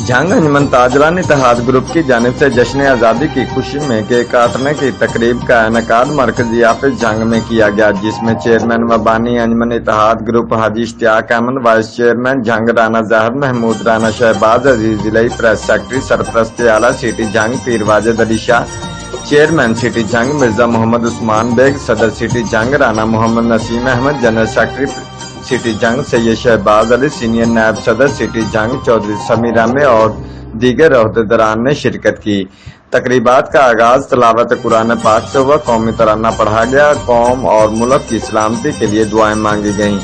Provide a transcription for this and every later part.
जंग अंजुमन ताजरान इत्तेहाद ग्रुप की जानिब से जश्न आज़ादी की खुशी में केक काटने की तकरीब का इनेकाद मरकजी ऑफिस जंग में किया गया, जिसमें चेयरमैन व बानी Anjuman Ittehad group Haji Ishtiaq Ahmad, vice chairman Jhang Rana Zahir Mahmood, Rana Shahbaz Aziz Jilani, press secretary सरपरस्त आला city Jhang Pir Wajid Ali Shah, chairman city Jhang Mirza Mohammad Usman Baig, सदर city Jhang Rana Mohammad Naseem Ahmad, general secretary city Jhang Syed Shahbaz Ali, senior नायब सदर सिटी जंग चौधरी समीर अहमद और दीगर अहदेदारान ने शिरकत की। तकरीबात का आगाज तलावत कुरान पाक से हुआ, कौमी तराना पढ़ा गया, कौम और मुल्क की सलामती के लिए दुआएं मांगी गईं।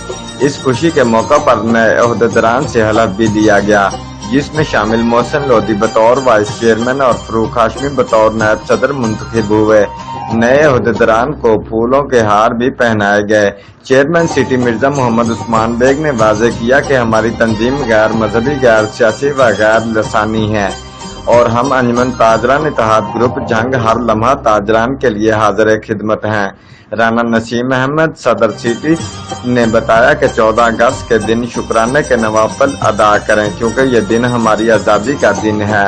इस खुशी के मौका पर नए अहदेदारान से हलफ भी लिया गया, जिसमें शामिल मोहसिन लोधी बतौर वाइस चेयरमैन और फरूक हाशमी बतौर नायब सदर मुंतखब हुए। नए अहदेदारान को फूलों के हार भी पहनाए गए। चेयरमैन सिटी मिर्जा मोहम्मद उस्मान बेग ने वाज़े किया कि हमारी तंजीम गैर मजहबी, गैर सियासी व गैर लसानी है और हम अंजुमन ताजरान इत्तेहाद ग्रुप जंग हर लम्हा ताजरान के लिए हाजिर खिदमत हैं। राना नसीम अहमद सदर सिटी ने बताया कि 14 अगस्त के दिन शुक्राने के नवाफिल अदा करें, क्योंकि ये दिन हमारी आज़ादी का दिन है।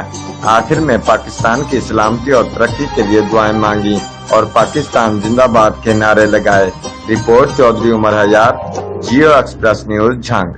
आखिर में पाकिस्तान की सलामती और तरक्की के लिए दुआएं मांगी और पाकिस्तान जिंदाबाद के नारे लगाए। रिपोर्ट चौधरी उमर हयात, जियो एक्सप्रेस न्यूज, जंग।